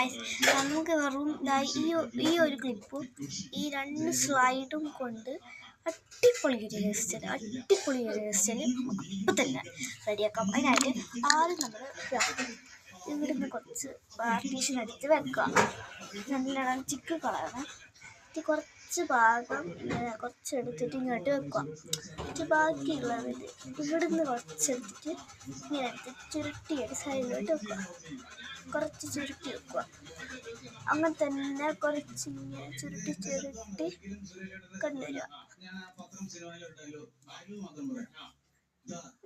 Guys നമുക്ക് വെറും ഈ ഒരു ക്ലിപ്പും ഈ 2 സ്ലൈഡും കൊണ്ട് അടിപൊളി ഹെയർ സ്റ്റൈൽ നമുക്ക് ഇപ്പം തന്നെ റെഡിയാക്കാം. അതിനായിട്ട് ആദ്യം നമ്മൾ ഇവിടുന്ന് കുറച്ച് പാർട്ടീഷൻ എടുത്ത് വെക്കുക. നല്ലോണം ചിക്ക് കളയണം. കുറച്ച് ഭാഗം കുറച്ചെടുത്തിട്ട് ഇങ്ങോട്ട് വെക്കുക. ബാക്കിയുള്ളതിൽ ഇവിടുന്ന് കുറച്ചെടുത്തിട്ട് ഇങ്ങനെ എടുത്ത് ചുരുട്ടിയിട്ട് സൈഡിലോട്ട് വെക്കുക. കുറച്ച് ചുരുട്ടി വെക്കുക. അങ്ങനെ തന്നെ കുറച്ച് ഇങ്ങനെ ചുരുട്ടി കൊണ്ടുവരിക.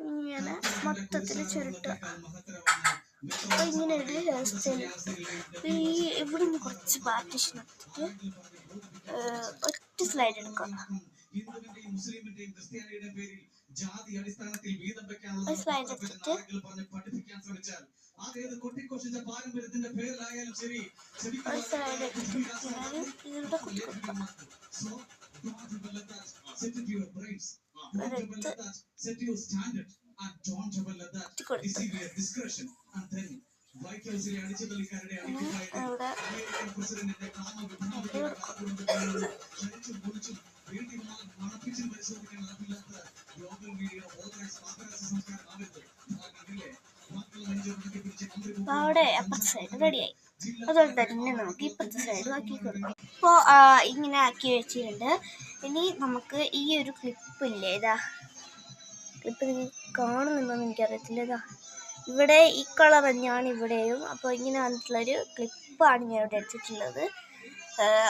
ഇങ്ങനെ മൊത്തത്തിൽ ചുരുട്ടുക. അപ്പോൾ ഇങ്ങനെ ഒരു ഹെയർ സ്റ്റൈൽ. ഇവിടുന്ന് കുറച്ച് പാർട്ടീഷൻ എടുത്തിട്ട് ഒറ്റ സ്ലൈഡ് എടുക്കുക. ഒരു സ്ലൈഡ് എടുത്തിട്ട് ഇതിലൂടെ കുത്തി കൊടുക്കുക. അവിടെ അപ്പുറത്തെ സൈഡ് റെഡിയായി. അതുപോലെ തന്നെ നമുക്ക് ഇപ്പുറത്തെ സൈഡ് ആക്കി കൊടുക്കാം. ഇപ്പോൾ ഇങ്ങനെ ആക്കി വെച്ചിട്ടുണ്ട്. ഇനി നമുക്ക് ഈ ഒരു ക്ലിപ്പില്ലേ, ക്ലിപ്പ് നിങ്ങൾ കാണുന്നുണ്ടോയെന്ന് എനിക്കറിയത്തില്ല. ഇവിടെ ഈ കളർ തന്നെയാണ് ഇവിടെയും. അപ്പോൾ ഇങ്ങനെ വന്നിട്ടുള്ളൊരു ക്ലിപ്പാണ് ഞാൻ ഇവിടെ എടുത്തിട്ടുള്ളത്.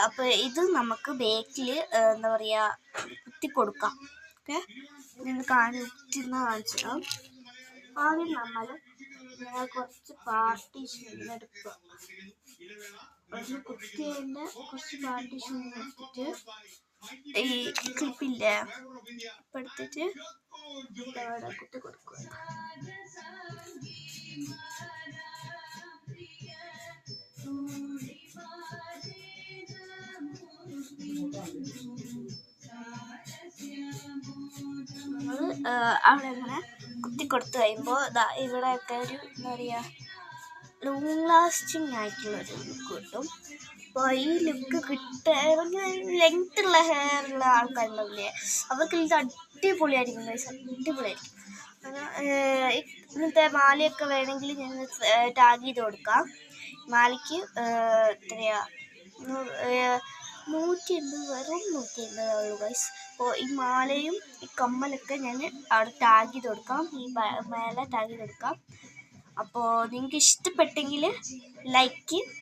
അപ്പോൾ ഇത് നമുക്ക് ബേക്കിൽ എന്താ പറയുക കുത്തി കൊടുക്കാം. ഓക്കെ, ഇതൊന്ന് കാണിച്ചിടാം. ആദ്യം നമ്മൾ കുറച്ച് പാർട്ടീഷൻ എടുക്കുക. ഒരു കുത്തിയതിൻ്റെ കുറച്ച് പാർട്ടീഷൻ എടുത്തിട്ട് ഈ ക്ലിപ്പില്ലേ അപ്പം എടുത്തിട്ട് അവിടെ കുത്തി കൊടുക്കുക. അവിടെ ഇങ്ങനെ കുത്തി കൊടുത്തു കഴിയുമ്പോൾ ഇവിടെയൊക്കെ ഒരു എന്താ പറയുക ലോങ് ലാസ്റ്റിംഗ് ആയിട്ടുള്ളൊരു ലുക്ക് കിട്ടും. അപ്പോൾ ഈ ലുക്ക് ലെങ്ത് ഉള്ള ഹെയർ ഉള്ള ആൾക്കാരുണ്ടാവില്ലേ, അവർക്ക് ഇത് അടിപൊളിയായിരിക്കും. അടിപൊളിയായിരിക്കും. ഇന്നത്തെ മാലയൊക്കെ വേണമെങ്കിൽ ഞാൻ ടാഗ് ചെയ്ത് കൊടുക്കാം. മാലയ്ക്ക് എത്രയാ 180 വെറും 180 ഉള്ളൂ ഗൈസ്. അപ്പോൾ ഈ മാലയും ഈ കമ്മലൊക്കെ ഞാൻ അവിടെ ടാഗ് ചെയ്ത് കൊടുക്കാം. ഈ മേലെ ടാഗ് ചെയ്ത് കൊടുക്കാം. അപ്പോൾ നിങ്ങൾക്ക് ഇഷ്ടപ്പെട്ടെങ്കിൽ ലൈക്ക്